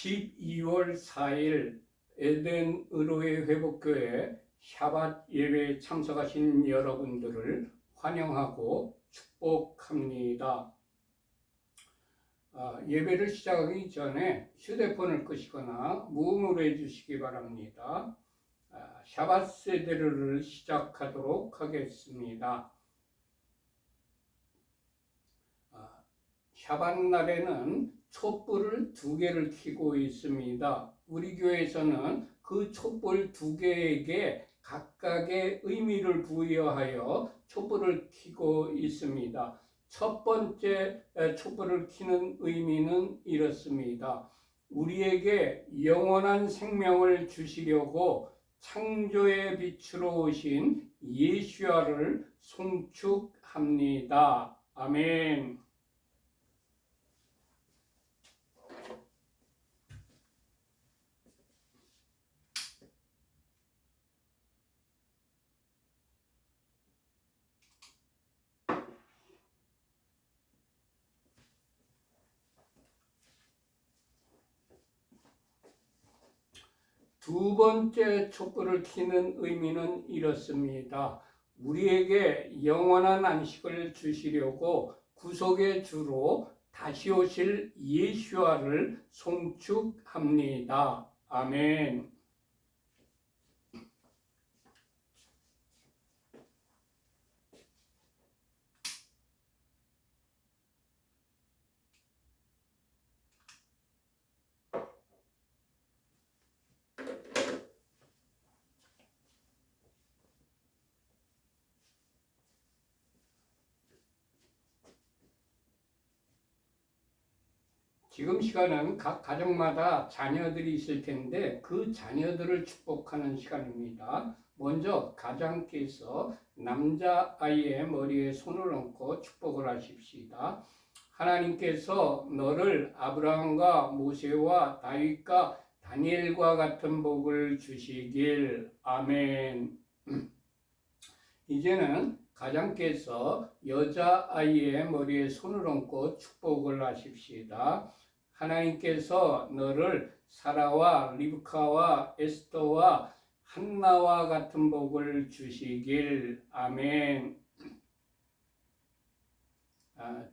12월 4일 에덴 의로의 회복교회 샤밧 예배에 참석하신 여러분들을 환영하고 축복합니다. 예배를 시작하기 전에 휴대폰을 끄시거나 무음으로 해주시기 바랍니다. 샤밧 세대를 시작하도록 하겠습니다. 샤밧 날에는 촛불을 2개를 켜고 있습니다. 우리 교회에서는 그 촛불 2개에게 각각의 의미를 부여하여 촛불을 켜고 있습니다. 첫 번째 촛불을 켜는 의미는 이렇습니다. 우리에게 영원한 생명을 주시려고 창조의 빛으로 오신 예수야를 송축합니다. 아멘. 두 번째 촛불을 켜는 의미는 이렇습니다. 우리에게 영원한 안식을 주시려고 구속의 주로 다시 오실 예수와를 송축합니다. 아멘. 지금 시간은 각 가정마다 자녀들이 있을 텐데 그 자녀들을 축복하는 시간입니다. 먼저 가장께서 남자아이의 머리에 손을 얹고 축복을 하십시다. 하나님께서 너를 아브라함과 모세와 다윗과 다니엘과 같은 복을 주시길. 아멘. 이제는 가장께서 여자아이의 머리에 손을 얹고 축복을 하십시다. 하나님께서 너를 사라와 리브카와 에스더와 한나와 같은 복을 주시길. 아멘.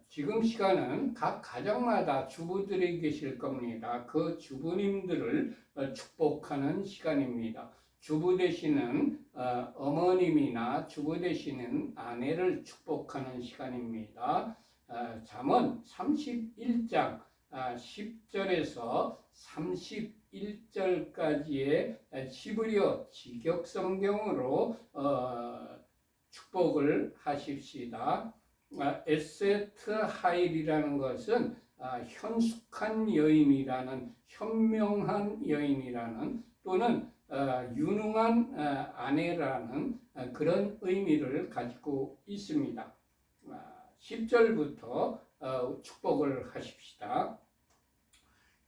지금 시간은 각 가정마다 주부들이 계실 겁니다. 그 주부님들을 축복하는 시간입니다. 주부 되시는 어머님이나 주부 되시는 아내를 축복하는 시간입니다. 잠언 31장 10절에서 31절까지의 히브리어 직역성경으로 축복을 하십시다. 에세트 하일이라는 것은 현숙한 여인이라는, 현명한 여인이라는, 또는 유능한 아내라는 그런 의미를 가지고 있습니다. 10절부터 축복을 하십시다.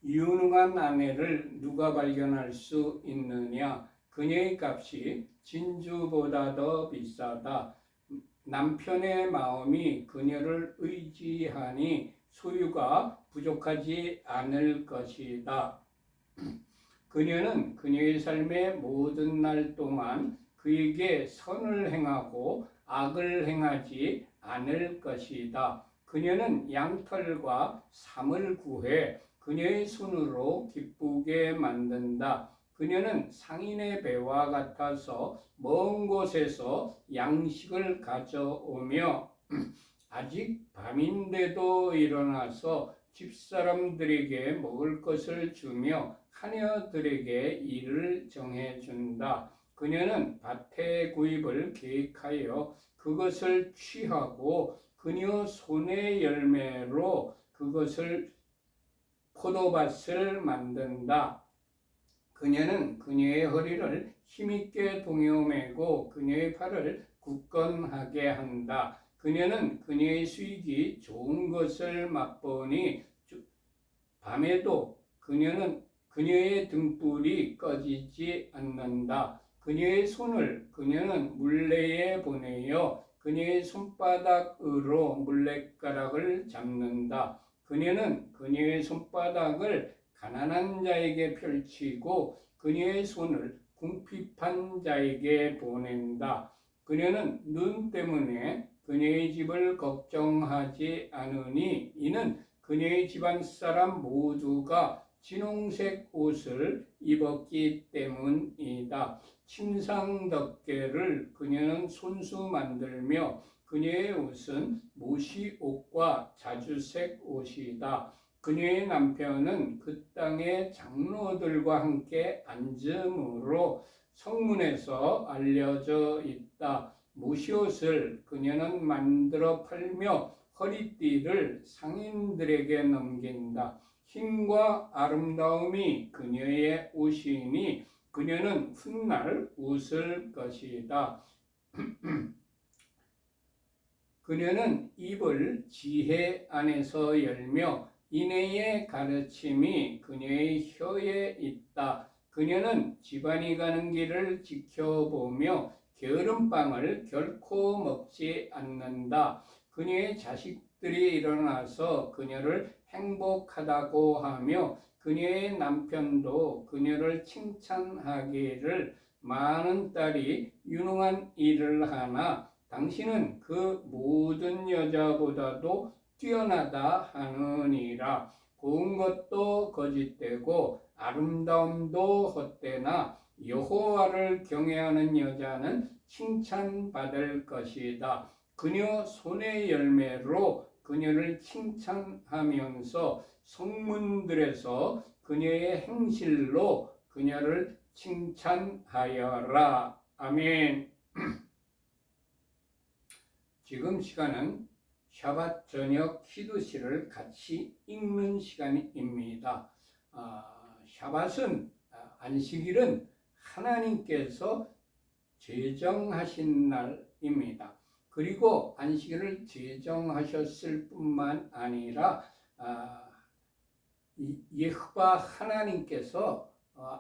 유능한 아내를 누가 발견할 수 있느냐? 그녀의 값이 진주보다 더 비싸다. 남편의 마음이 그녀를 의지하니 소유가 부족하지 않을 것이다. 그녀는 그녀의 삶의 모든 날 동안 그에게 선을 행하고 악을 행하지 않을 것이다. 그녀는 양털과 삼을 구해 그녀의 손으로 기쁘게 만든다. 그녀는 상인의 배와 같아서 먼 곳에서 양식을 가져오며 아직 밤인데도 일어나서 집사람들에게 먹을 것을 주며 하녀들에게 일을 정해준다. 그녀는 밭의 구입을 계획하여 그것을 취하고 그녀 손의 열매로 그것을 포도밭을 만든다. 그녀는 그녀의 허리를 힘있게 동여매고 그녀의 팔을 굳건하게 한다. 그녀는 그녀의 수익이 좋은 것을 맛보니 밤에도 그녀의 등불이 꺼지지 않는다. 그녀의 손을 그녀는 물레에 보내어 그녀의 손바닥으로 물레가락을 잡는다. 그녀는 그녀의 손바닥을 가난한 자에게 펼치고 그녀의 손을 궁핍한 자에게 보낸다. 그녀는 눈 때문에 그녀의 집을 걱정하지 않으니 이는 그녀의 집안 사람 모두가 진홍색 옷을 입었기 때문이다. 침상덮개를 그녀는 손수 만들며 그녀의 옷은 모시 옷과 자주색 옷이다. 그녀의 남편은 그 땅의 장로들과 함께 앉음으로 성문에서 알려져 있다. 모시옷을 그녀는 만들어 팔며 허리띠를 상인들에게 넘긴다. 힘과 아름다움이 그녀의 옷이니 그녀는 훗날 웃을 것이다. 그녀는 입을 지혜 안에서 열며 인애의 가르침이 그녀의 혀에 있다. 그녀는 집안이 가는 길을 지켜보며 게으름빵을 결코 먹지 않는다. 그녀의 자식들이 일어나서 그녀를 행복하다고 하며 그녀의 남편도 그녀를 칭찬하기를 많은 딸이 유능한 일을 하나 당신은 그 모든 여자보다도 뛰어나다 하느니라. 고운 것도 거짓되고 아름다움도 헛되나 여호와를 경외하는 여자는 칭찬받을 것이다. 그녀 손의 열매로 그녀를 칭찬하면서 성문들에서 그녀의 행실로 그녀를 칭찬하여라. 아멘. 지금 시간은 샤밧 저녁 키두시를 같이 읽는 시간입니다. 샤밧은 안식일은 하나님께서 제정하신 날입니다. 그리고 안식일을 제정하셨을 뿐만 아니라 여호와 하나님께서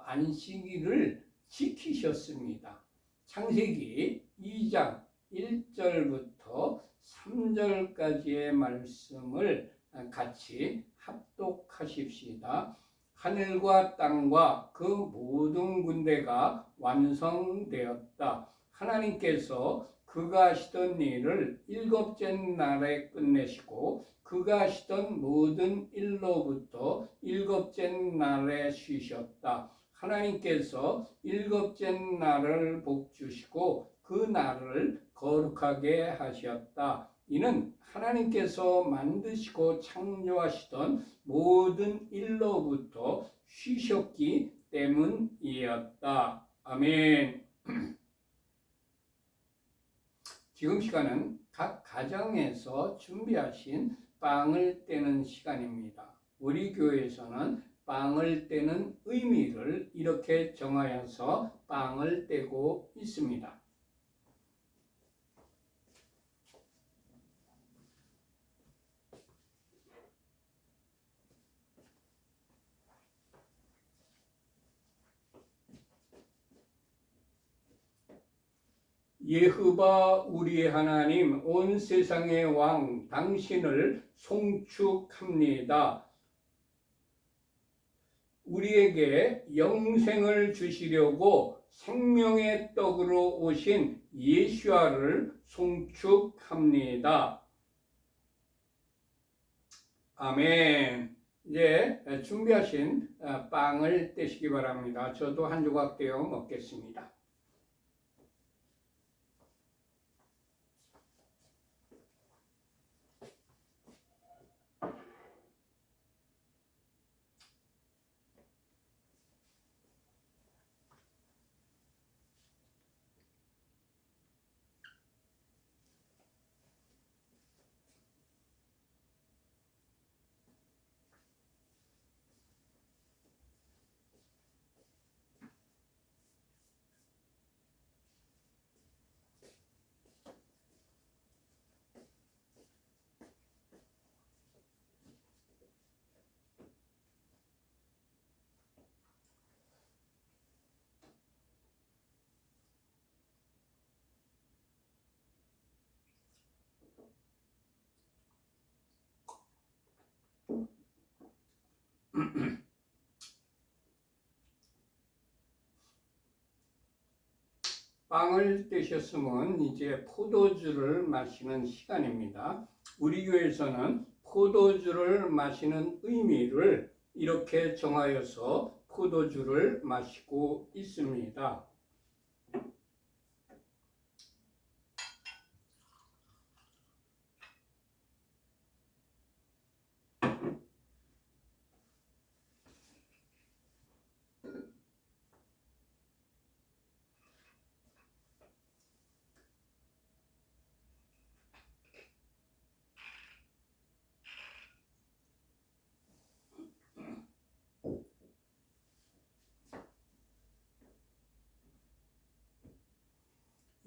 안식일을 지키셨습니다. 창세기 2장 1절부터 3절까지의 말씀을 같이 합독하십시다. 하늘과 땅과 그 모든 군대가 완성되었다. 하나님께서 그가 하시던 일을 일곱째 날에 끝내시고 그가 하시던 모든 일로부터 일곱째 날에 쉬셨다. 하나님께서 일곱째 날을 복주시고 그 날을 거룩하게 하셨다. 이는 하나님께서 만드시고 창조하시던 모든 일로부터 쉬셨기 때문이었다. 아멘. 지금 시간은 각 가정에서 준비하신 빵을 떼는 시간입니다. 우리 교회에서는 빵을 떼는 의미를 이렇게 정하여서 빵을 떼고 있습니다. 여호와 우리의 하나님, 온 세상의 왕 당신을 송축합니다. 우리에게 영생을 주시려고 생명의 떡으로 오신 예수와를 송축합니다. 아멘. 이제 준비하신 빵을 떼시기 바랍니다. 저도 한 조각 떼어 먹겠습니다. 빵을 떼셨으면 이제 포도주를 마시는 시간입니다. 우리 교회에서는 포도주를 마시는 의미를 이렇게 정하여서 포도주를 마시고 있습니다.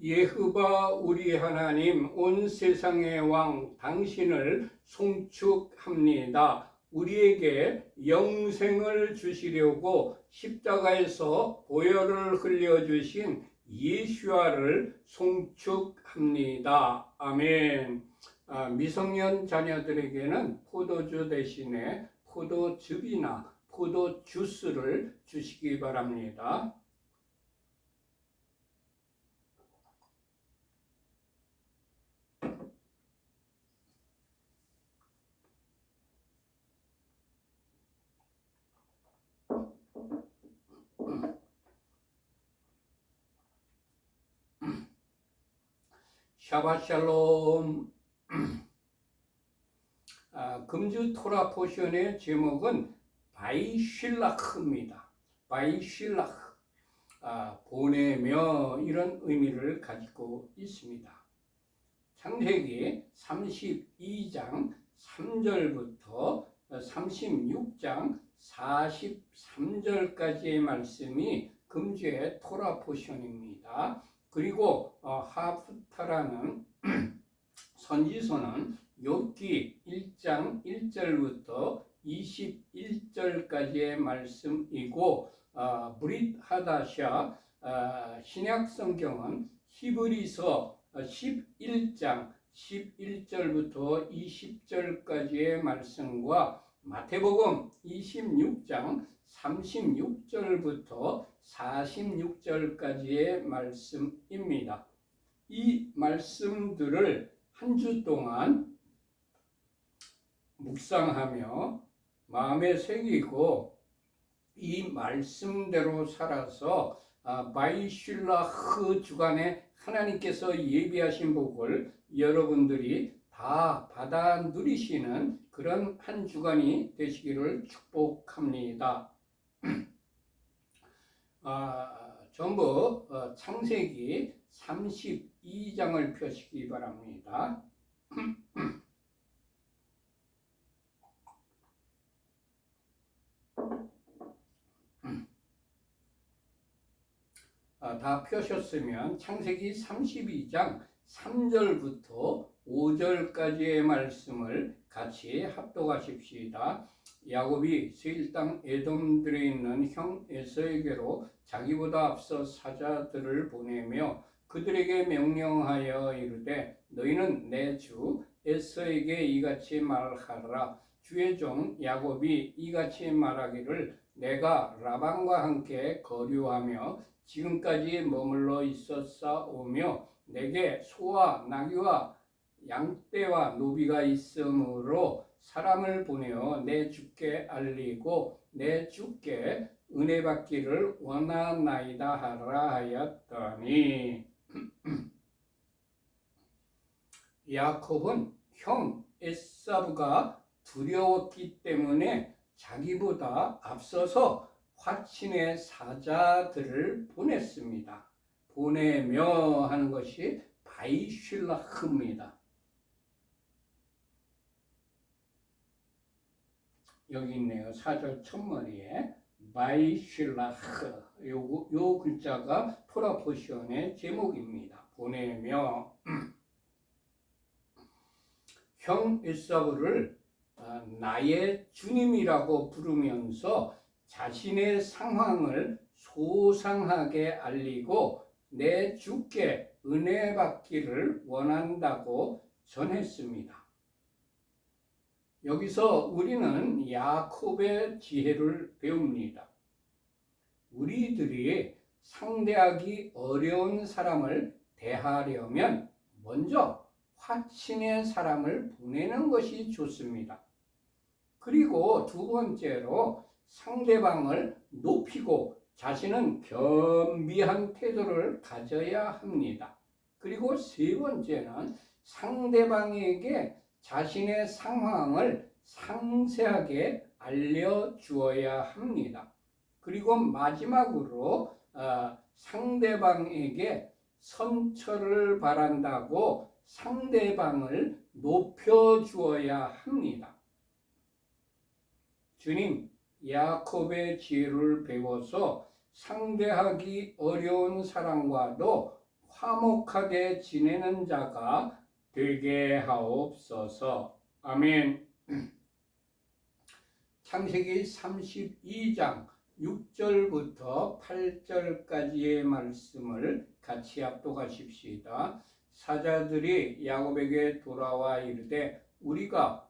예hov아 우리 하나님 온 세상의 왕 당신을 송축합니다. 우리에게 영생을 주시려고 십자가에서 보혈을 흘려주신 예수와를 송축합니다. 아멘. 미성년 자녀들에게는 포도주 대신에 포도즙이나 포도주스를 주시기 바랍니다. 샤바샬롬. 금주 토라 포션의 제목은 바이실라크입니다. 바이실라크, 보내며 이런 의미를 가지고 있습니다. 창세기 32장 3절부터 36장 43절까지의 말씀이 금주의 토라 포션입니다. 그리고 하프타라는 선지서는 욥기 1장 1절부터 21절까지의 말씀이고 브릿 하다샤 신약 성경은 히브리서 11장 11절부터 20절까지의 말씀과 마태복음 26장 36절부터 46절까지의 말씀입니다. 이 말씀들을 한 주 동안 묵상하며 마음에 새기고 이 말씀대로 살아서 바이실라흐 주간에 하나님께서 예비하신 복을 여러분들이 다 받아 누리시는 그런 한 주간이 되시기를 축복합니다. 전부 창세기 32장을 펴시기 바랍니다. 다 펴셨으면 창세기 32장 3절부터 5절까지의 말씀을 같이 합독하십시다. 야곱이 세일 땅 에돔들에 있는 형 에서에게로 자기보다 앞서 사자들을 보내며 그들에게 명령하여 이르되 너희는 내 주 에서에게 이같이 말하라. 주의 종 야곱이 이같이 말하기를 내가 라반과 함께 거류하며 지금까지 머물러 있었사오며 내게 소와 나귀와 양떼와 노비가 있으므로 사람을 보내어 내 주께 알리고 내 주께 은혜 받기를 원하나이다 하라 하였더니 야곱은 형 에사브가 두려웠기 때문에 자기보다 앞서서 화친의 사자들을 보냈습니다. 보내며 하는 것이 바이실라흐입니다. 여기 있네요. 4절 첫머리에 바이실라흐 요 글자가 토라 포션의 제목입니다. 보내며 형 에사브를 나의 주님이라고 부르면서 자신의 상황을 소상하게 알리고 내 주께 은혜 받기를 원한다고 전했습니다. 여기서 우리는 야곱의 지혜를 배웁니다. 우리들이 상대하기 어려운 사람을 대하려면 먼저 화친의 사람을 보내는 것이 좋습니다. 그리고 두 번째로 상대방을 높이고 자신은 겸비한 태도를 가져야 합니다. 그리고 세 번째는 상대방에게 자신의 상황을 상세하게 알려주어야 합니다. 그리고 마지막으로 상대방에게 선처를 바란다고 상대방을 높여주어야 합니다. 주님, 야곱의 지혜를 배워서 상대하기 어려운 사람과도 화목하게 지내는 자가 되게 하옵소서. 아멘. 창세기 32장 6절부터 8절까지의 말씀을 같이 합독하십시다. 사자들이 야곱에게 돌아와 이르되 우리가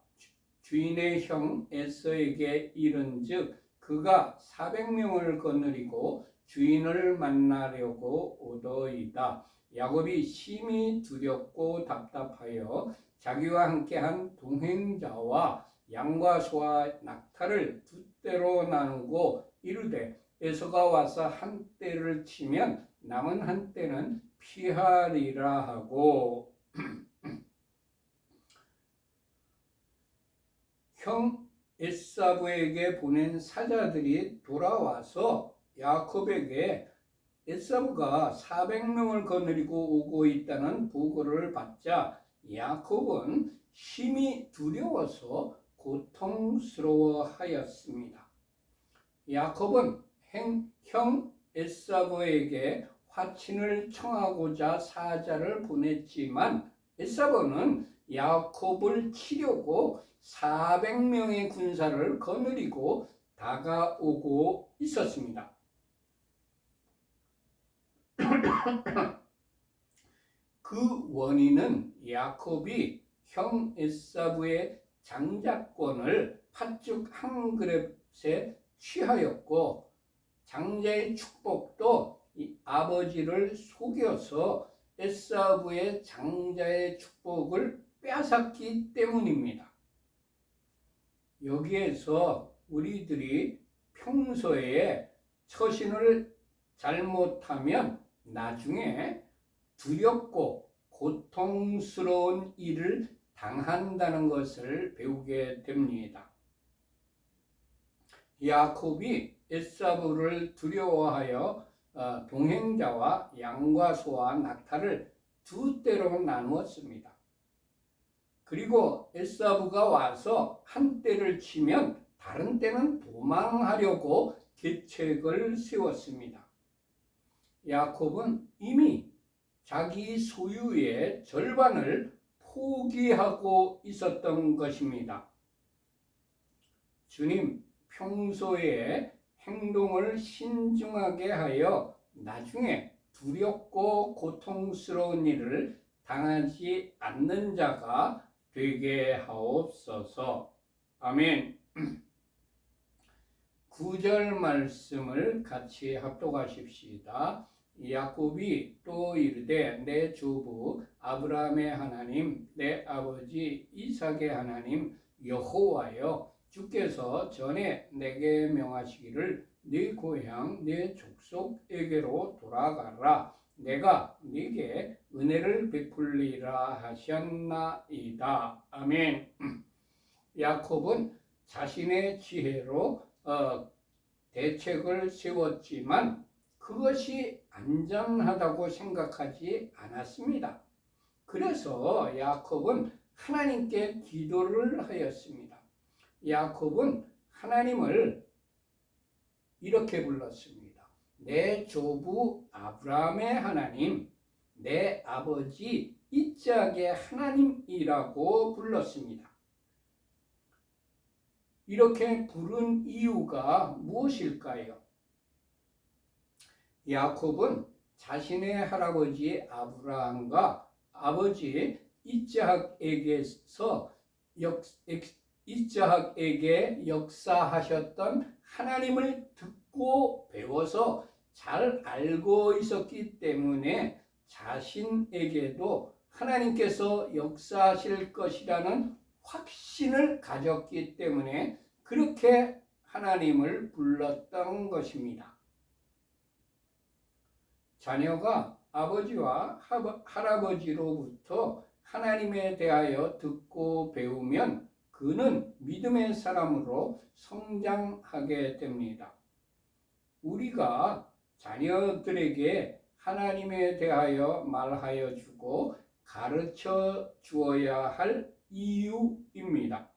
주인의 형 에서에게 이른즉 그가 400명을 거느리고 주인을 만나려고 오더이다. 야곱이 심히 두렵고 답답하여 자기와 함께한 동행자와 양과 소와 낙타를 두 떼로 나누고 이르되 에서가 와서 한 떼를 치면 남은 한 떼는 피하리라 하고 형 에사브에게 보낸 사자들이 돌아와서 야곱에게 에사브가 400명을 거느리고 오고 있다는 보고를 받자 야곱은 심히 두려워서 고통스러워하였습니다. 야곱은 형 에사브에게 화친을 청하고자 사자를 보냈지만 에사브는 야곱을 치려고 400명의 군사를 거느리고 다가오고 있었습니다. 그 원인은 야곱이 형 에사브의 장자권을 팥죽 한 그릇에 취하였고 장자의 축복도 이 아버지를 속여서 에사브의 장자의 축복을 빼앗았기 때문입니다. 여기에서 우리들이 평소에 처신을 잘못하면 나중에 두렵고 고통스러운 일을 당한다는 것을 배우게 됩니다. 야곱이 에사브를 두려워하여 동행자와 양과 소와 낙타를 두 떼로 나누었습니다. 그리고 에사브가 와서 한 떼를 치면 다른 떼는 도망하려고 계책을 세웠습니다. 야곱은 이미 자기 소유의 절반을 포기하고 있었던 것입니다. 주님, 평소에 행동을 신중하게 하여 나중에 두렵고 고통스러운 일을 당하지 않는 자가 되게 하옵소서. 아멘. 9절 말씀을 같이 합독하십시다. 야곱이 또 이르되 내 조부 아브라함의 하나님 내 아버지 이삭의 하나님 여호와여 주께서 전에 내게 명하시기를 네 고향 네 족속에게로 돌아가라 내가 네게 은혜를 베풀리라 하셨나이다. 아멘. 야곱은 자신의 지혜로 대책을 세웠지만 그것이 안전하다고 생각하지 않았습니다. 그래서 야곱은 하나님께 기도를 하였습니다. 야곱은 하나님을 이렇게 불렀습니다. 내 조부 아브라함의 하나님, 내 아버지 이삭의 하나님이라고 불렀습니다. 이렇게 부른 이유가 무엇일까요? 야곱은 자신의 할아버지 아브라함과 아버지 이삭에게 역사하셨던 하나님을 듣고 배워서 잘 알고 있었기 때문에 자신에게도 하나님께서 역사하실 것이라는 확신을 가졌기 때문에 그렇게 하나님을 불렀던 것입니다. 자녀가 아버지와 할아버지로부터 하나님에 대하여 듣고 배우면 그는 믿음의 사람으로 성장하게 됩니다. 우리가 자녀들에게 하나님에 대하여 말하여 주고 가르쳐 주어야 할 이유입니다.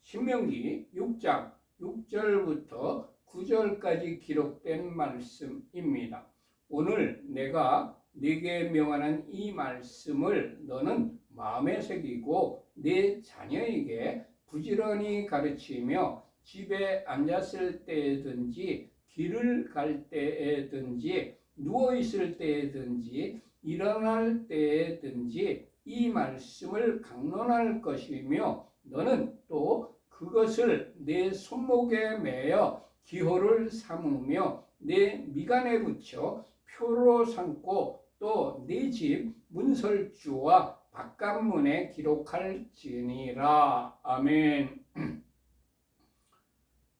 신명기 6장 6절부터 9절까지 기록된 말씀입니다. 오늘 내가 네게 명하는 이 말씀을 너는 마음에 새기고 네 자녀에게 부지런히 가르치며 집에 앉았을 때든지 길을 갈 때든지 누워 있을 때든지 일어날 때든지 이 말씀을 강론할 것이며 너는 또 그것을 내 손목에 매어 기호를 삼으며 내 미간에 붙여 표로 삼고 또 네 집 문설주와 바깥문에 기록할지니라. 아멘.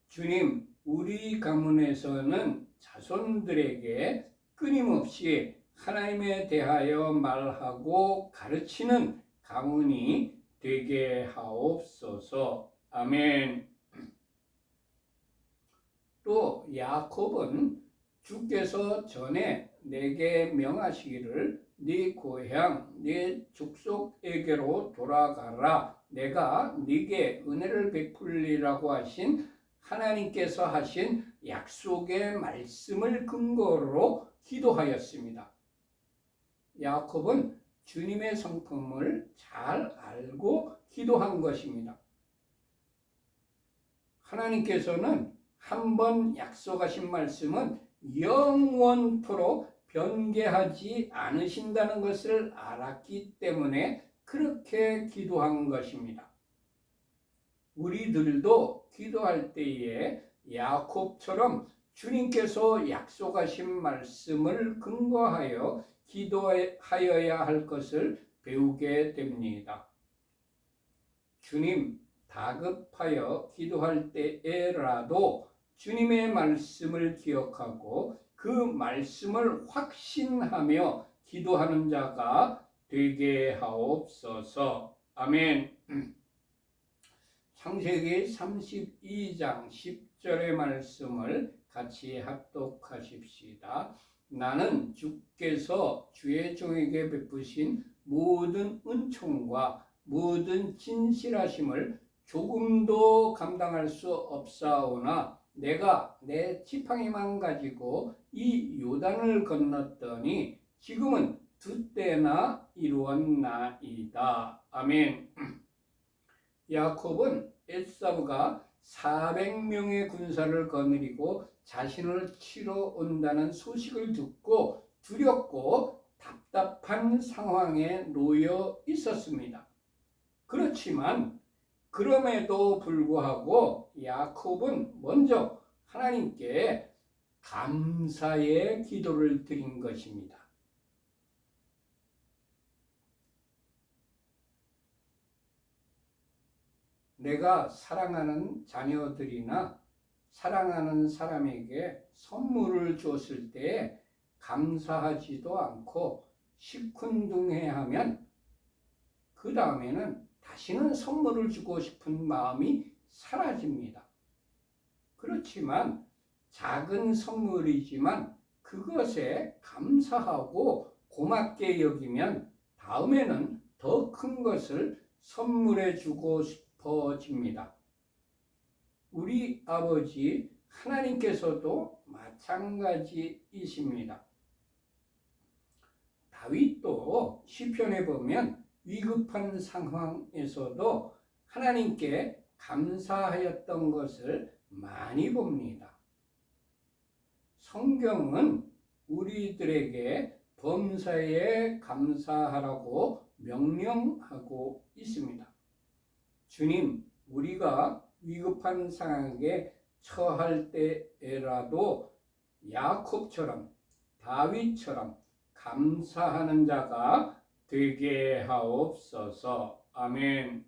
주님, 우리 가문에서는 자손들에게 끊임없이 하나님에 대하여 말하고 가르치는 가문이 되게 하옵소서. 아멘. 또 야곱은 주께서 전에 내게 명하시기를 네 고향 네 족속에게로 돌아가라 내가 네게 은혜를 베풀리라고 하신 하나님께서 하신 약속의 말씀을 근거로 기도하였습니다. 야곱은 주님의 성품을 잘 알고 기도한 것입니다. 하나님께서는 한번 약속하신 말씀은 영원토록 변개하지 않으신다는 것을 알았기 때문에 그렇게 기도한 것입니다. 우리들도 기도할 때에 야곱처럼 주님께서 약속하신 말씀을 근거하여 기도하여야 할 것을 배우게 됩니다. 주님, 다급하여 기도할 때에라도 주님의 말씀을 기억하고 그 말씀을 확신하며 기도하는 자가 되게 하옵소서. 아멘. 창세기 32장 10절의 말씀을 같이 합독하십시다. 나는 주께서 주의 종에게 베푸신 모든 은총과 모든 진실하심을 조금도 감당할 수 없사오나 내가 내 지팡이만 가지고 이 요단을 건넜더니 지금은 두 때나 이루었나이다. 아멘. 야곱은 에사우가 400명의 군사를 거느리고 자신을 치러 온다는 소식을 듣고 두렵고 답답한 상황에 놓여 있었습니다. 그렇지만 그럼에도 불구하고 야곱은 먼저 하나님께 감사의 기도를 드린 것입니다. 내가 사랑하는 자녀들이나 사랑하는 사람에게 선물을 줬을 때 감사하지도 않고 시큰둥해하면 그 다음에는 다시는 선물을 주고 싶은 마음이 사라집니다. 그렇지만 작은 선물이지만 그것에 감사하고 고맙게 여기면 다음에는 더 큰 것을 선물해 주고 싶어집니다. 우리 아버지 하나님께서도 마찬가지이십니다. 다윗도 시편에 보면 위급한 상황에서도 하나님께 감사하였던 것을 많이 봅니다. 성경은 우리들에게 범사에 감사하라고 명령하고 있습니다. 주님, 우리가 위급한 상황에 처할 때라도 야곱처럼 다윗처럼 감사하는 자가 되게 하옵소서. 아멘.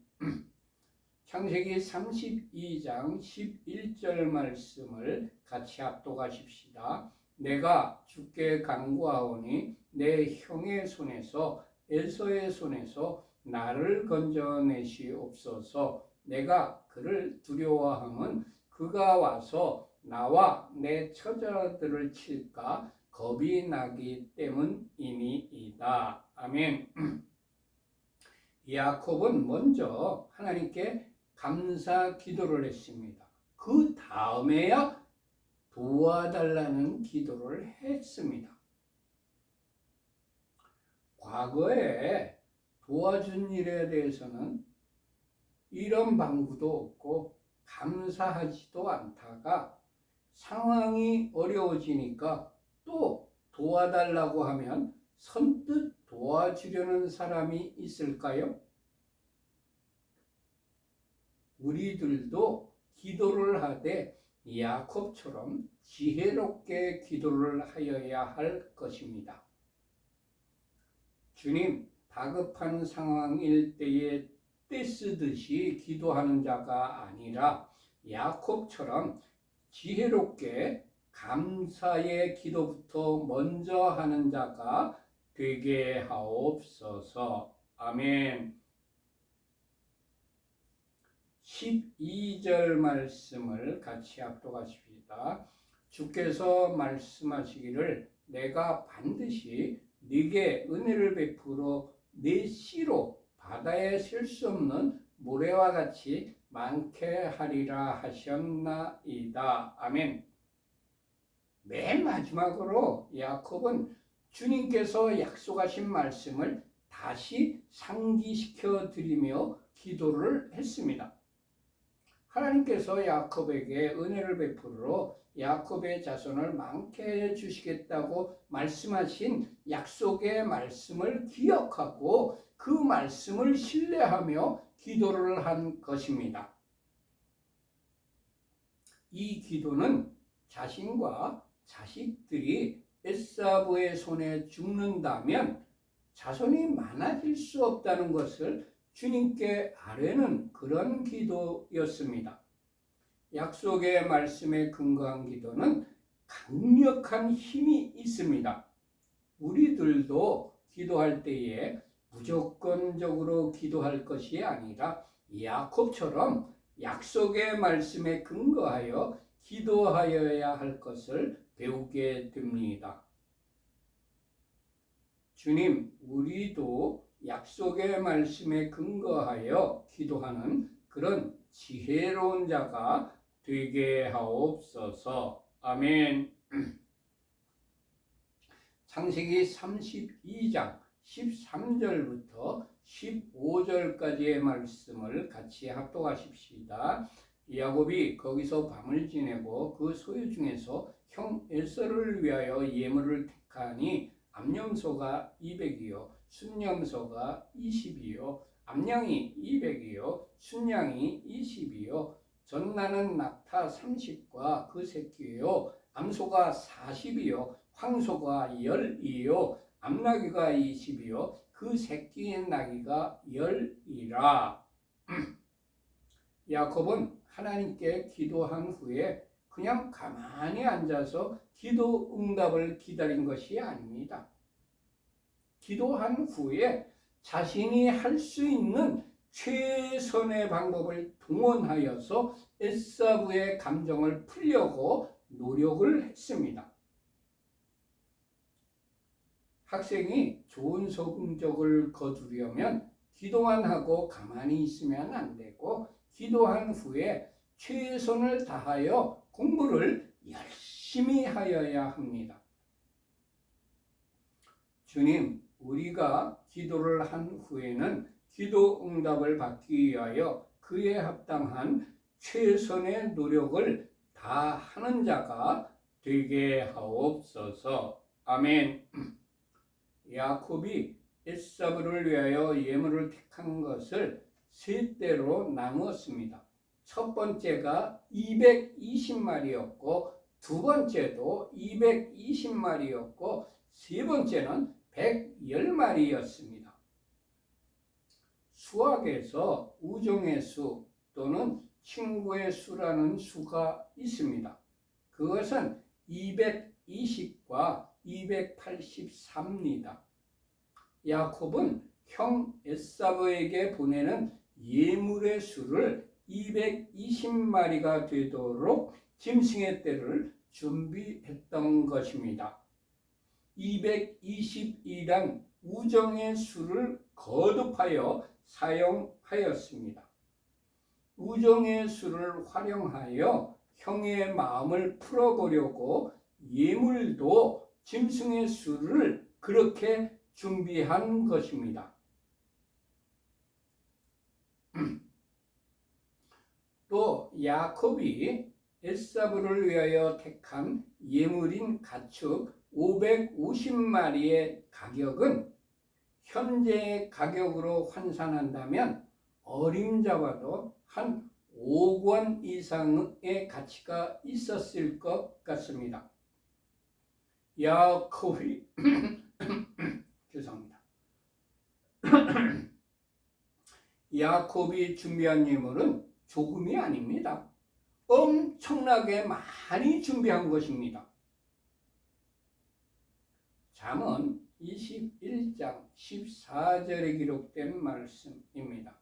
창세기 32장 11절 말씀을 같이 합독하십시다. 내가 주께 간구하오니 내 형의 손에서 에서의 손에서 나를 건져내시옵소서. 내가 그를 두려워함은 그가 와서 나와 내 처자들을 칠까 겁이 나기 때문이니이다. 아멘. 야곱은 먼저 하나님께 감사 기도를 했습니다. 그 다음에야 도와달라는 기도를 했습니다. 과거에 도와준 일에 대해서는 이런 방구도 없고 감사하지도 않다가 상황이 어려워지니까 또 도와달라고 하면 선뜻 도와주려는 사람이 있을까요? 우리들도 기도를 하되 야곱처럼 지혜롭게 기도를 하여야 할 것입니다. 주님, 다급한 상황일 때에 떼쓰듯이 기도하는 자가 아니라 야곱처럼 지혜롭게 감사의 기도부터 먼저 하는 자가 되게 하옵소서. 아멘. 12절 말씀을 같이 합독하십시다. 주께서 말씀하시기를 내가 반드시 네게 은혜를 베풀어 네 씨로 바다에 셀 수 없는 모래와 같이 많게 하리라 하셨나이다. 아멘. 맨 마지막으로 야곱은 주님께서 약속하신 말씀을 다시 상기시켜 드리며 기도를 했습니다. 하나님께서 야곱에게 은혜를 베풀어 야곱의 자손을 많게 해 주시겠다고 말씀하신 약속의 말씀을 기억하고 그 말씀을 신뢰하며 기도를 한 것입니다. 이 기도는 자신과 자식들이 에사브의 손에 죽는다면 자손이 많아질 수 없다는 것을 주님께 아뢰는 그런 기도였습니다. 약속의 말씀에 근거한 기도는 강력한 힘이 있습니다. 우리들도 기도할 때에 무조건적으로 기도할 것이 아니라 야곱처럼 약속의 말씀에 근거하여 기도하여야 할 것을 배우게 됩니다. 주님, 우리도 약속의 말씀에 근거하여 기도하는 그런 지혜로운 자가 되게 하옵소서. 아멘. 창세기 32장 13절부터 15절까지의 말씀을 같이 합독하십시다. 야곱이 거기서 밤을 지내고 그 소유 중에서 형 에서를 위하여 예물을 택하니 암염소가 200이요 순염소가 20이요 암양이 200이요 순양이 20이요 전나는 낙타 30과 그 새끼요 암소가 40이요 황소가 10이요 암나귀가 20이요 그 새끼의 나귀가 10이라. 야곱은 하나님께 기도한 후에 그냥 가만히 앉아서 기도 응답을 기다린 것이 아닙니다. 기도한 후에 자신이 할 수 있는 최선의 방법을 동원하여서 에사브의 감정을 풀려고 노력을 했습니다. 학생이 좋은 성적을 거두려면 기도만 하고 가만히 있으면 안 되고 기도한 후에 최선을 다하여 공부를 열심히 하여야 합니다. 주님, 우리가 기도를 한 후에는 기도 응답을 받기 위하여 그에 합당한 최선의 노력을 다하는 자가 되게 하옵소서. 아멘. 야곱이 에사브를 위하여 예물을 택한 것을 세 대로 나누었습니다. 첫 번째가 220마리였고 두 번째도 220마리였고 세 번째는 110마리였습니다. 수학에서 우정의 수 또는 친구의 수라는 수가 있습니다. 그것은 220과 283입니다. 야곱은 형 에사브에게 보내는 예물의 수를 220마리가 되도록 짐승의 떼를 준비했던 것입니다. 220이란 우정의 수를 거듭하여 사용하였습니다. 우정의 수를 활용하여 형의 마음을 풀어보려고 예물도 짐승의 수를 그렇게 준비한 것입니다. 또 야곱이 에사브를 위하여 택한 예물인 가축 550마리의 가격은 현재의 가격으로 환산한다면 어림잡아도 한 5억 원 이상의 가치가 있었을 것 같습니다. 야곱이 죄송합니다. 야곱이 준비한 예물은 조금이 아닙니다. 엄청나게 많이 준비한 것입니다. 잠언 21장 14절에 기록된 말씀입니다.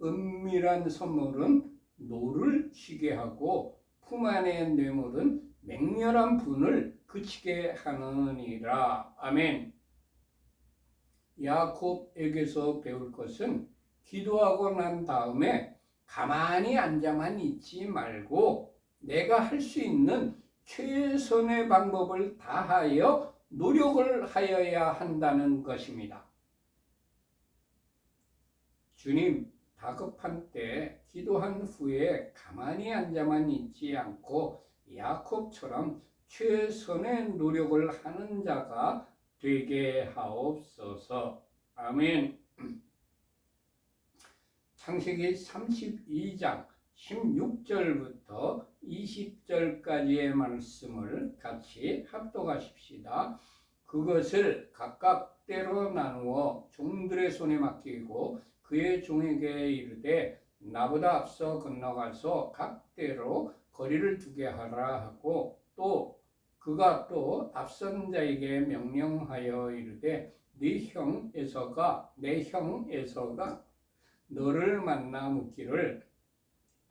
은밀한 선물은 노를 쉬게 하고 품 안의 뇌물은 맹렬한 분을 그치게 하느니라. 아멘. 야곱에게서 배울 것은 기도하고 난 다음에 가만히 앉아만 있지 말고 내가 할 수 있는 최선의 방법을 다하여 노력을 하여야 한다는 것입니다. 주님, 다급한 때 기도한 후에 가만히 앉아만 있지 않고 야곱처럼 최선의 노력을 하는 자가 되게 하옵소서. 아멘. 창세기 32장 16절부터 20절까지의 말씀을 같이 합독하십시다. 그것을 각각 때로 나누어 종들의 손에 맡기고 그의 종에게 이르되 나보다 앞서 건너가서 각 때로 거리를 두게 하라 하고 또 그가 또 앞선 자에게 명령하여 이르되 내 형 에서가 너를 만나 묻기를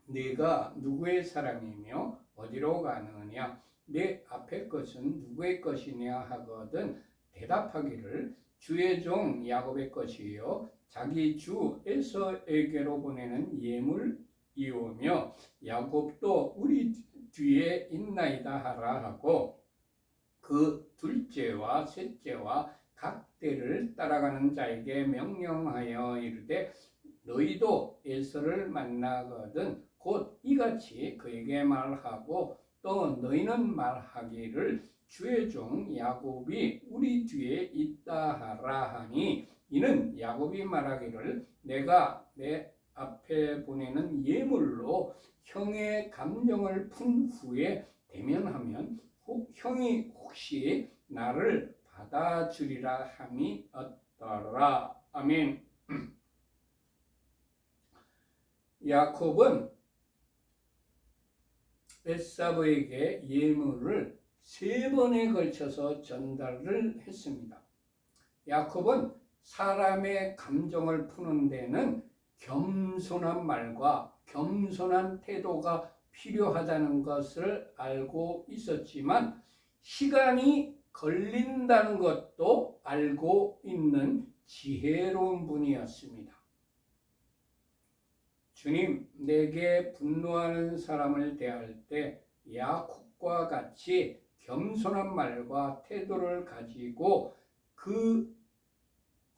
네가 누구의 사람이며 어디로 가느냐 내 앞의 것은 누구의 것이냐 하거든 대답하기를 주의 종 야곱의 것이요 자기 주 에서에게로 보내는 예물이오며 야곱도 우리 뒤에 있나이다 하라 하고 그 둘째와 셋째와 각 때를 따라가는 자에게 명령하여 이르되 너희도 에서를 만나거든 곧 이같이 그에게 말하고 또 너희는 말하기를 주의 종 야곱이 우리 뒤에 있다 하라 하니 이는 야곱이 말하기를 내가 내 앞에 보내는 예물로 형의 감정을 푼 후에 대면하면 형이 혹시 나를 받아주리라 함이 없더라. 아멘. 야곱은 에사브에게 예물을 3번에 걸쳐서 전달을 했습니다. 야곱은 사람의 감정을 푸는 데는 겸손한 말과 겸손한 태도가 필요하다는 것을 알고 있었지만 시간이 걸린다는 것도 알고 있는 지혜로운 분이었습니다. 주님, 내게 분노하는 사람을 대할 때 야곱과 같이 겸손한 말과 태도를 가지고 그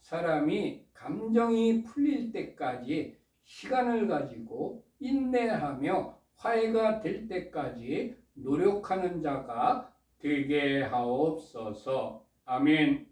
사람이 감정이 풀릴 때까지 시간을 가지고 인내하며 화해가 될 때까지 노력하는 자가 되게 하옵소서. 아멘.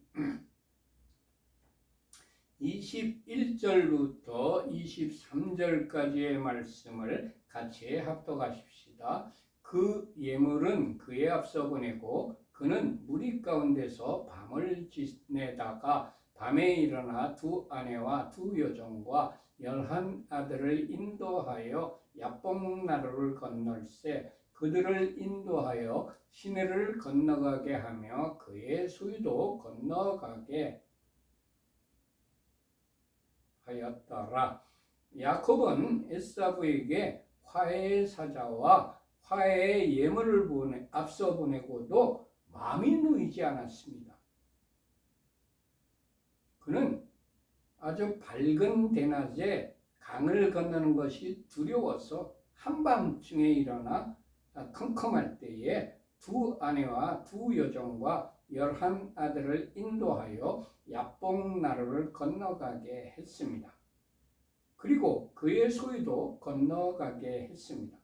21절부터 23절까지의 말씀을 같이 합독하십시다. 그 그 예물은 그에 앞서 보내고 그는 무리 가운데서 밤을 지내다가 밤에 일어나 두 아내와 두 여종과 11 아들을 인도하여 야복 나루를 건널세 그들을 인도하여 시내를 건너가게 하며 그의 소유도 건너가게 하였더라. 야곱은 에사브에게 화해의 사자와 화해의 예물을 앞서 보내고도 마음이 놓이지 않았습니다. 그는 아주 밝은 대낮에 강을 건너는 것이 두려워서 한밤중에 일어나 컴컴할 때에 두 아내와 두 여종과 11 아들을 인도하여 야복 나루를 건너가게 했습니다. 그리고 그의 소유도 건너가게 했습니다.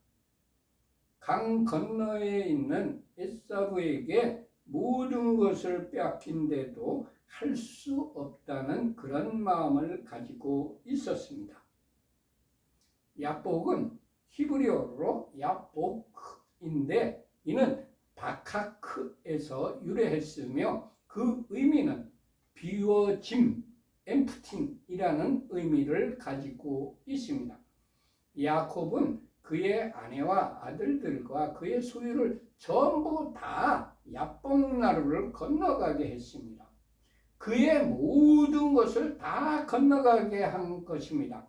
강 건너에 있는 에사브에게 모든 것을 빼앗긴데도 할 수 없다는 그런 마음을 가지고 있었습니다. 야복은 히브리어로 야복인데 이는 바카크에서 유래했으며 그 의미는 비워짐, 엠프팅이라는 의미를 가지고 있습니다. 야곱은 그의 아내와 아들들과 그의 소유를 전부 다 야복 나루를 건너가게 했습니다. 그의 모든 것을 다 건너가게 한 것입니다.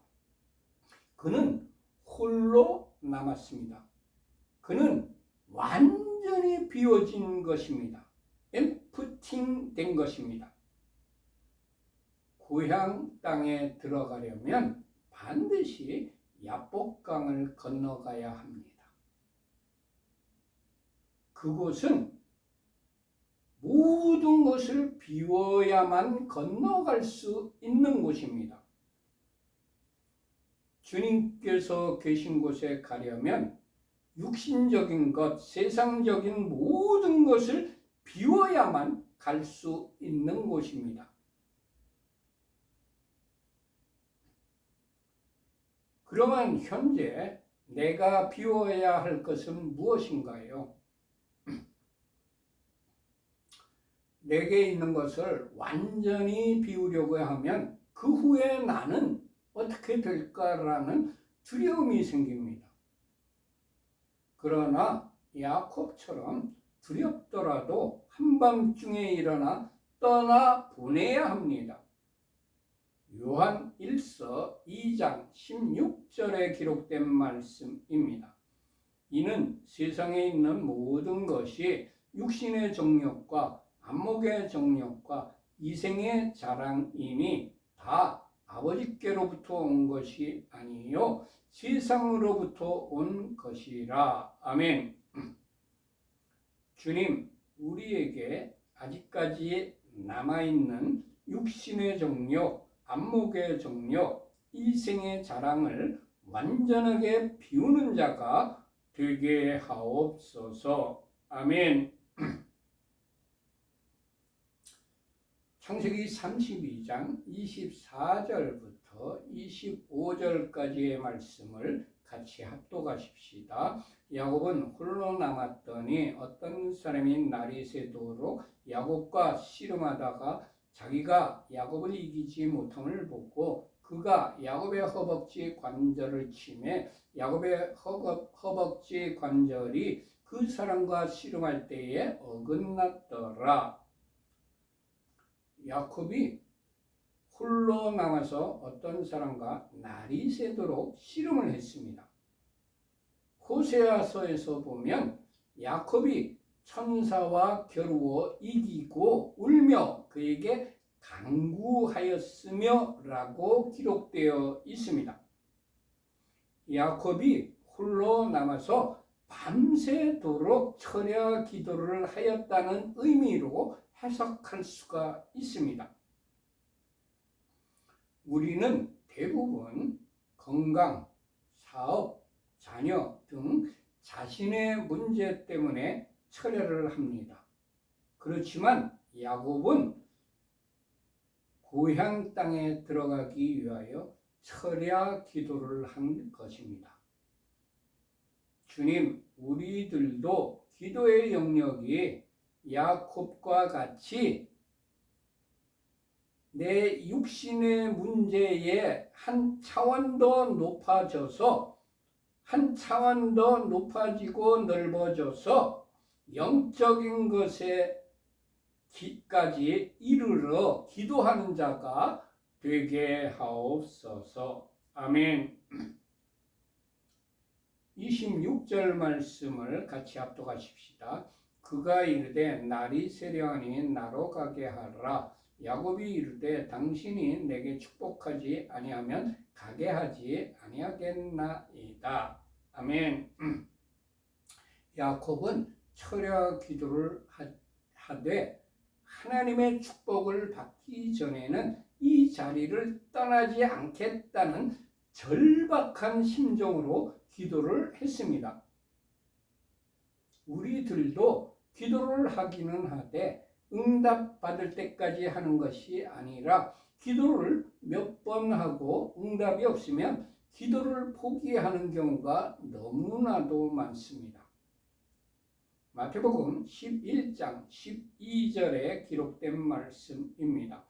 그는 홀로 남았습니다. 그는 완전히 비워진 것입니다. 엠프팅 된 것입니다. 고향 땅에 들어가려면 반드시 야복강을 건너가야 합니다. 그곳은 모든 것을 비워야만 건너갈 수 있는 곳입니다. 주님께서 계신 곳에 가려면 육신적인 것, 세상적인 모든 것을 비워야만 갈 수 있는 곳입니다. 그러면 현재 내가 비워야 할 것은 무엇인가요? 내게 있는 것을 완전히 비우려고 하면 그 후에 나는 어떻게 될까라는 두려움이 생깁니다. 그러나 야곱처럼 두렵더라도 한밤중에 일어나 떠나 보내야 합니다. 요한 1서 2장 16절에 기록된 말씀입니다. 이는 세상에 있는 모든 것이 육신의 정욕과 안목의 정욕과 이생의 자랑이니 다 아버지께로부터 온 것이 아니요 세상으로부터 온 것이라. 아멘. 주님, 우리에게 아직까지 남아있는 육신의 정욕, 안목의 정욕, 이생의 자랑을 완전하게 비우는 자가 되게 하옵소서. 아멘. 창세기 32장 24절부터 25절까지의 말씀을 같이 합독하십시다. 야곱은 홀로 남았더니 어떤 사람이 날이 새도록 야곱과 씨름하다가 자기가 야곱을 이기지 못함을 보고 그가 야곱의 허벅지 관절을 치매 야곱의 허벅지 관절이 그 사람과 씨름할 때에 어긋났더라. 야곱이 홀로 남아서 어떤 사람과 날이 새도록 씨름을 했습니다. 호세아서에서 보면 야곱이 천사와 겨루어 이기고 울며 그에게 간구하였으며 라고 기록되어 있습니다. 야곱이 홀로 남아서 밤새도록 철야 기도를 하였다는 의미로 해석할 수가 있습니다. 우리는 대부분 건강, 사업, 자녀 등 자신의 문제 때문에 철야를 합니다. 그렇지만 야곱은 고향 땅에 들어가기 위하여 철야 기도를 한 것입니다. 주님, 우리들도 기도의 영역이 야콥과 같이 내 육신의 문제에 한 차원 더 높아져서 한 차원 더 높아지고 넓어져서 영적인 것에 까지 이르러 기도하는 자가 되게 하옵소서. 아멘. 26절 말씀을 같이 합독하십시다. 그가 이르되 날이 세려하니 나로 가게 하라. 야곱이 이르되 당신이 내게 축복하지 아니하면 가게 하지 아니하겠나이다. 아멘. 야곱은 철야 기도를 하되 하나님의 축복을 받기 전에는 이 자리를 떠나지 않겠다는 절박한 심정으로 기도를 했습니다. 우리들도 기도를 하기는 하되 응답받을 때까지 하는 것이 아니라 기도를 몇 번 하고 응답이 없으면 기도를 포기하는 경우가 너무나도 많습니다. 마태복음 11장 12절에 기록된 말씀입니다.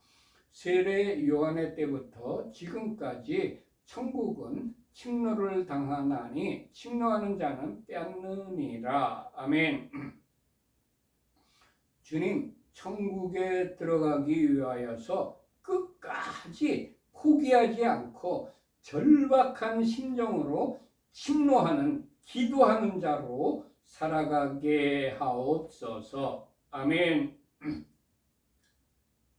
세례 요한의 때부터 지금까지 천국은 침노를 당하나니 침노하는 자는 빼앗느니라. 아멘. 주님, 천국에 들어가기 위하여서 끝까지 포기하지 않고 절박한 심정으로 침노하는 기도하는 자로 살아가게 하옵소서. 아멘.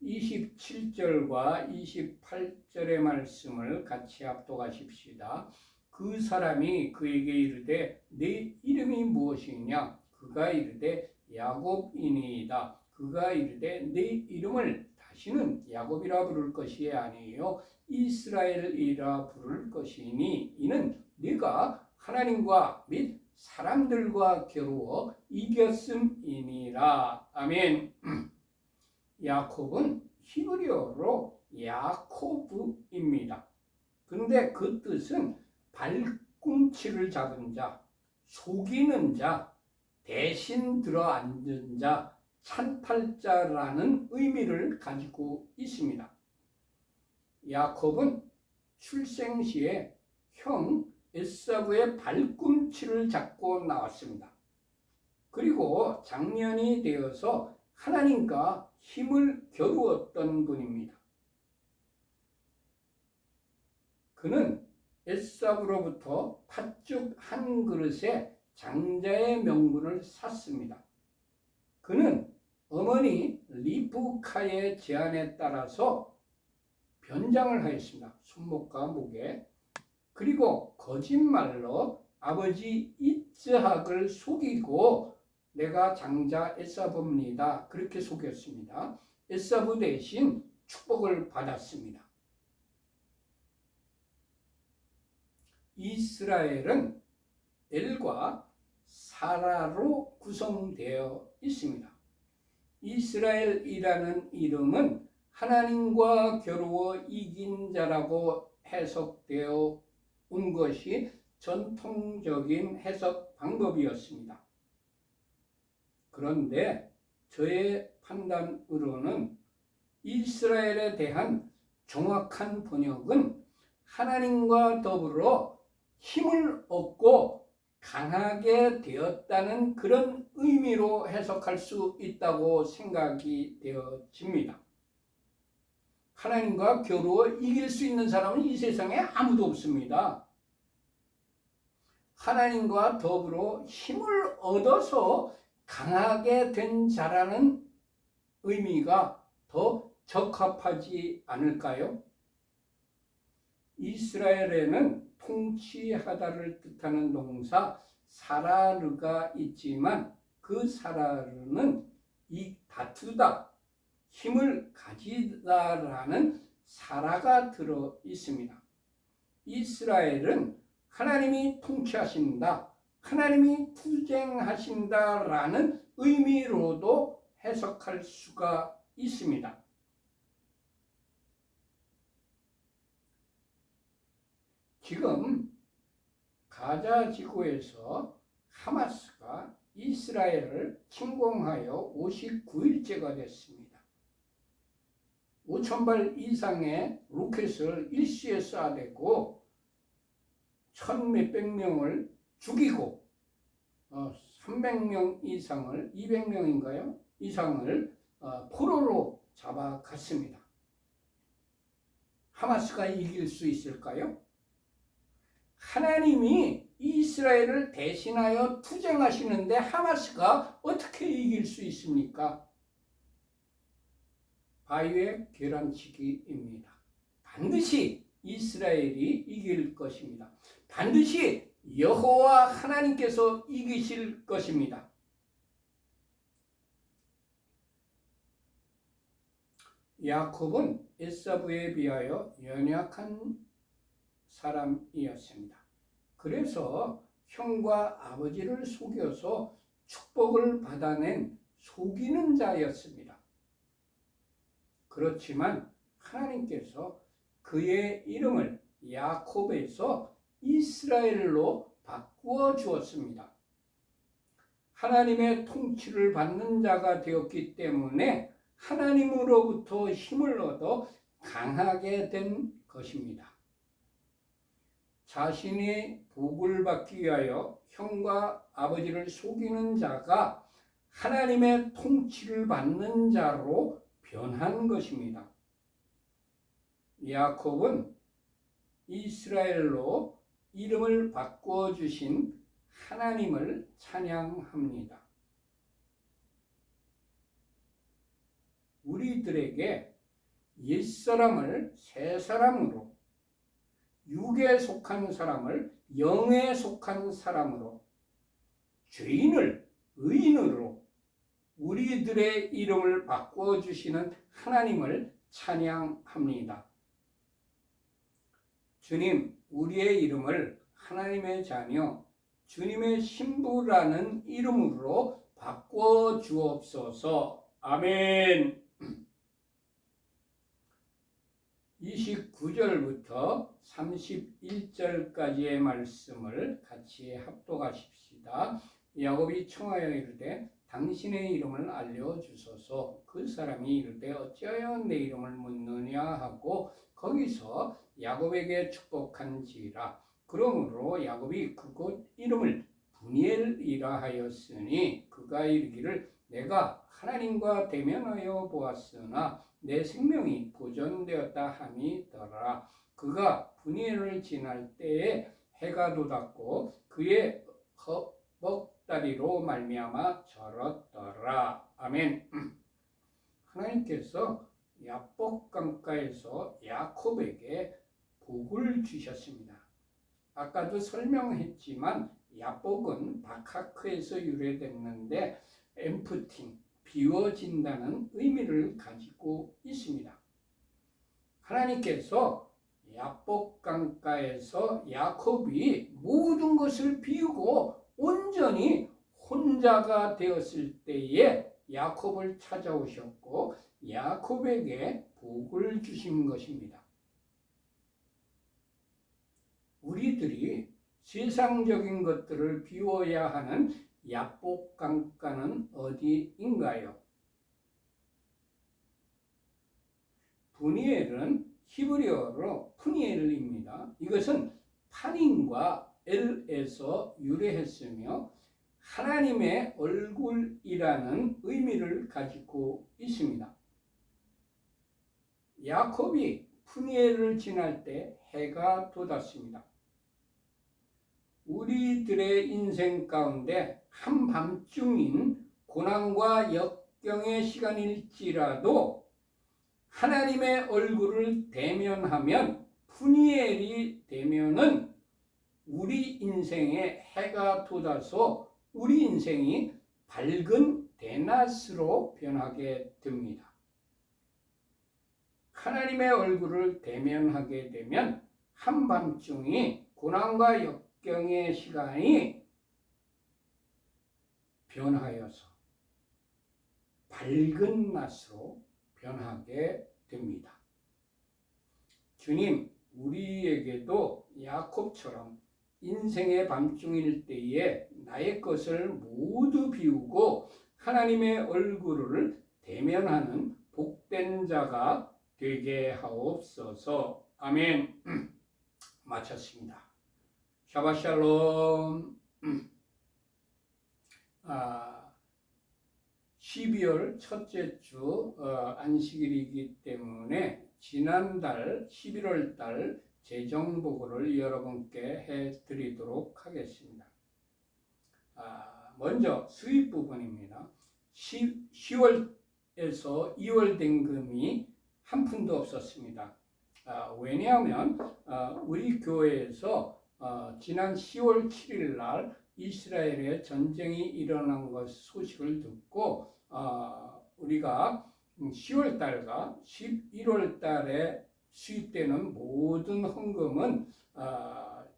27절과 28절의 말씀을 같이 합독하십시다. 그 사람이 그에게 이르되 네 이름이 무엇이냐? 그가 이르되 야곱이니이다. 그가 이르되 네 이름을 다시는 야곱이라 부를 것이 아니요 이스라엘이라 부를 것이니 이는 네가 하나님과 및 사람들과 겨루어 이겼음이니라. 아멘. 야콥은 히브리어로 야코브입니다. 그런데 그 뜻은 발꿈치를 잡은 자, 속이는 자, 대신 들어앉은 자, 찬탈자라는 의미를 가지고 있습니다. 야콥은 출생 시에 형 에사브의 발꿈치를 잡고 나왔습니다. 그리고 장년이 되어서 하나님과 힘을 겨루었던 분입니다. 그는 에사브로부터 팥죽 한 그릇에 장자의 명분을 샀습니다. 그는 어머니 리브카의 제안에 따라서 변장을 하였습니다. 손목과 목에. 그리고 거짓말로 아버지 이스학을 속이고 내가 장자 에사브입니다. 그렇게 속였습니다. 에사브 대신 축복을 받았습니다. 이스라엘은 엘과 사라로 구성되어 있습니다. 이스라엘이라는 이름은 하나님과 겨루어 이긴 자라고 해석되어 온 것이 전통적인 해석 방법이었습니다. 그런데 저의 판단으로는 이스라엘에 대한 정확한 번역은 하나님과 더불어 힘을 얻고 강하게 되었다는 그런 의미로 해석할 수 있다고 생각이 되어집니다. 하나님과 겨루어 이길 수 있는 사람은 이 세상에 아무도 없습니다. 하나님과 더불어 힘을 얻어서 강하게 된 자라는 의미가 더 적합하지 않을까요? 이스라엘에는 통치하다를 뜻하는 동사 사라르가 있지만 그 사라르는 이 다투다, 힘을 가지다라는 사라가 들어 있습니다. 이스라엘은 하나님이 통치하신다, 하나님이 투쟁하신다라는 의미로도 해석할 수가 있습니다. 지금 가자 지구에서 하마스가 이스라엘을 침공하여 59일째가 됐습니다. 5,000발 이상의 로켓을 일시에 쏴대고 1,000몇백 명을 죽이고 300명 이상을 200명인가요? 이상을 포로로 잡아갔습니다. 하마스가 이길 수 있을까요? 하나님이 이스라엘을 대신하여 투쟁하시는데 하마스가 어떻게 이길 수 있습니까? 바위의 계란치기입니다. 반드시 이스라엘이 이길 것입니다. 반드시 여호와 하나님께서 이기실 것입니다. 야곱은 에사브에 비하여 연약한 사람이었습니다. 그래서 형과 아버지를 속여서 축복을 받아낸 속이는 자였습니다. 그렇지만 하나님께서 그의 이름을 야곱에서 이스라엘로 바꾸어 주었습니다. 하나님의 통치를 받는 자가 되었기 때문에 하나님으로부터 힘을 얻어 강하게 된 것입니다. 자신이 복을 받기 위하여 형과 아버지를 속이는 자가 하나님의 통치를 받는 자로 변한 것입니다. 야곱은 이스라엘로 이름을 바꾸어 주신 하나님을 찬양합니다. 우리들에게 옛사람을 새사람으로, 육에 속한 사람을 영에 속한 사람으로, 죄인을 의인으로 우리들의 이름을 바꾸어 주시는 하나님을 찬양합니다. 주님, 우리의 이름을 하나님의 자녀, 주님의 신부라는 이름으로 바꾸어 주옵소서. 아멘. 29절부터 31절까지의 말씀을 같이 합독하십시다. 야곱이 청하여 이르되 당신의 이름을 알려주소서. 그 사람이 이르되 어찌하여 내 이름을 묻느냐 하고 거기서 야곱에게 축복한지라. 그러므로 야곱이 그곳 이름을 브니엘이라 하였으니 그가 이르기를 내가 하나님과 대면하여 보았으나 내 생명이 보존되었다 함이더라. 그가 브니엘을 지날 때에 해가 돋았고 그의 허벅다리로 말미암아 절었더라. 아멘. 하나님께서 야복 강가에서 야곱에게 복을 주셨습니다. 아까도 설명했지만 야복은 바카크에서 유래됐는데 엠프팅, 비워진다는 의미를 가지고 있습니다. 하나님께서 야복 강가에서 야곱이 모든 것을 비우고 온전히 혼자가 되었을 때에 야곱을 찾아오셨고 야곱에게 복을 주신 것입니다. 우리들이 세상적인 것들을 비워야 하는 야복 강가는 어디인가요? 브니엘은 히브리어로 푸니엘입니다. 이것은 파닌과 엘에서 유래했으며 하나님의 얼굴이라는 의미를 가지고 있습니다. 야곱이 푸니엘을 지날 때 해가 돋았습니다. 우리들의 인생 가운데 한밤중인 고난과 역경의 시간일지라도 하나님의 얼굴을 대면하면 푸니엘이 되면은 우리 인생에 해가 돋아서 우리 인생이 밝은 대낮으로 변하게 됩니다. 하나님의 얼굴을 대면하게 되면 한밤중이 고난과 역경의 시간이 변하여서 밝은 낮으로 변하게 됩니다. 주님, 우리에게도 야곱처럼 인생의 밤중일 때에 나의 것을 모두 비우고 하나님의 얼굴을 대면하는 복된 자가 되게 하옵소서. 아멘. 마쳤습니다. 샤바샬롬. 12월 첫째 주 안식일이기 때문에 지난달 11월 달 재정보고를 여러분께 해드리도록 하겠습니다. 먼저 수입 부분입니다. 10월에서 2월 된 금이 한 푼도 없었습니다. 왜냐하면 우리 교회에서 지난 10월 7일 날 이스라엘에 전쟁이 일어난 것 소식을 듣고 우리가 10월 달과 11월 달에 수입되는 모든 헌금은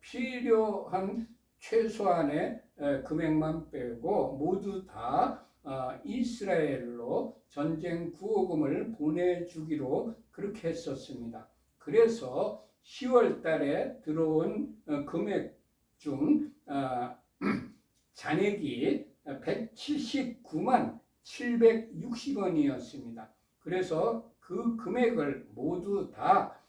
필요한 최소한의 금액만 빼고 모두 다 이스라엘로 전쟁 구호금을 보내주기로 그렇게 했었습니다. 그래서 10월 달에 들어온 금액 중 잔액이 179만 760원이었습니다. 그래서 그 금액을 모두 다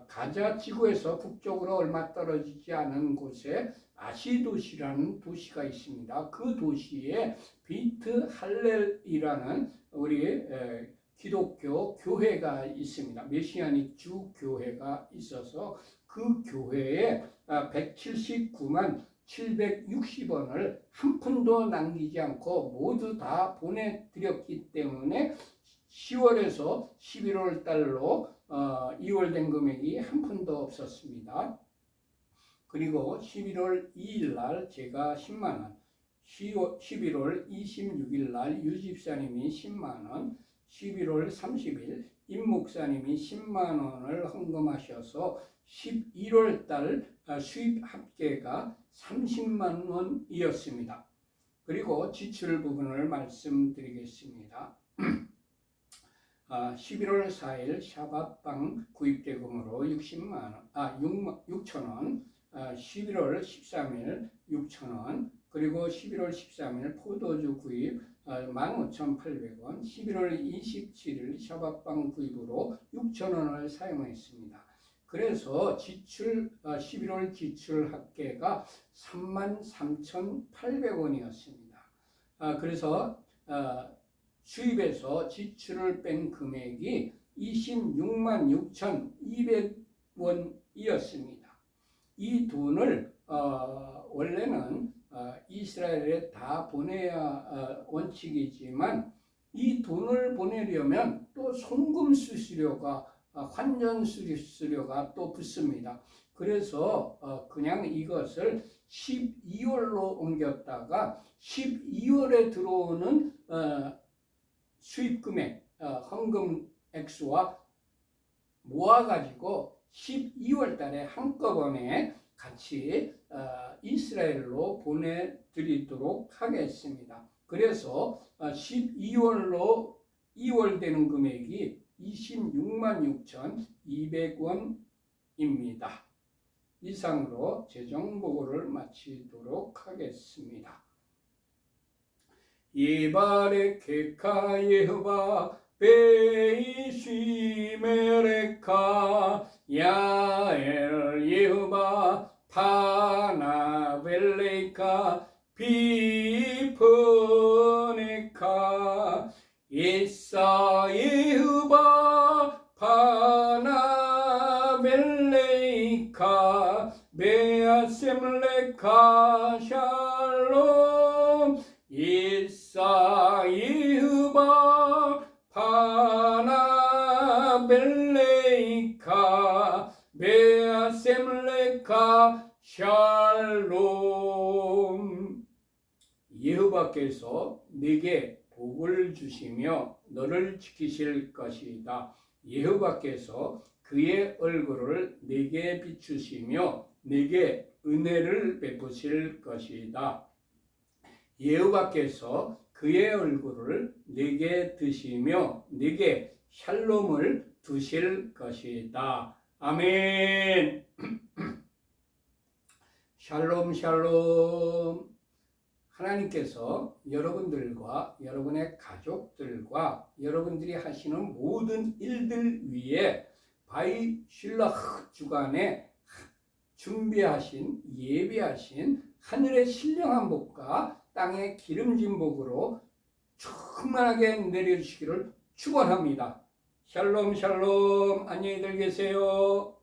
가자 지구에서 북쪽으로 얼마 떨어지지 않은 곳에 아시도시라는 도시가 있습니다. 그 도시에 비트 할렐이라는 우리 기독교 교회가 있습니다. 메시아닉 주 교회가 있어서 그 교회에 179만 760원을 한 푼도 남기지 않고 모두 다 보내드렸기 때문에 10월에서 11월 달로 2월 된 금액이 한 푼도 없었습니다. 그리고 11월 2일 날 제가 10만 원, 11월 26일 날 유집사님이 10만 원, 11월 30일 임 목사님이 10만 원을 헌금하셔서 11월 달 수입 합계가 30만 원이었습니다. 그리고 지출 부분을 말씀드리겠습니다. 11월 4일 샤바빵 구입대금으로 6,000원, 11월 13일 6,000원, 그리고 11월 13일 포도주 구입 15,800원, 11월 27일 샤바빵 구입으로 6,000원을 사용했습니다. 그래서 11월 지출 합계가 33,800원이었습니다. 그래서 수입에서 지출을 뺀 금액이 26만 6,200원이었습니다. 이 돈을 원래는 이스라엘에 다 보내야 원칙이지만 이 돈을 보내려면 또 송금 수수료가 환전 수수료가 또 붙습니다. 그래서 그냥 이것을 12월로 옮겼다가 12월에 들어오는 수입금액, 헌금 액수와 모아가지고 12월 달에 한꺼번에 같이 이스라엘로 보내드리도록 하겠습니다. 그래서 12월로 2월 되는 금액이 26만 6,200원입니다. 이상으로 재정보고를 마치도록 하겠습니다. 예바레케카 예호바 베이시메레카 야엘 예호바 파나벨레카 비퍼네카 예사 예호바 파나벨레카 베아셈레카 샬롬 예사 예호바 파나벨레카 베아셈레카 샬롬. 여호와께서 네게 복을 주시며 너를 지키실 것이다. 여호와께서 그의 얼굴을 네게 비추시며 네게 은혜를 베푸실 것이다. 여호와께서 그의 얼굴을 네게 드시며 네게 샬롬을 두실 것이다. 아멘. 샬롬 샬롬. 하나님께서 여러분들과 여러분의 가족들과 여러분들이 하시는 모든 일들 위에 바이 슐라흐 주간에 준비하신 예비하신 하늘의 신령한 복과 땅의 기름진 복으로 충만하게 내려주시기를 축원합니다. 샬롬 샬롬. 안녕히들 계세요.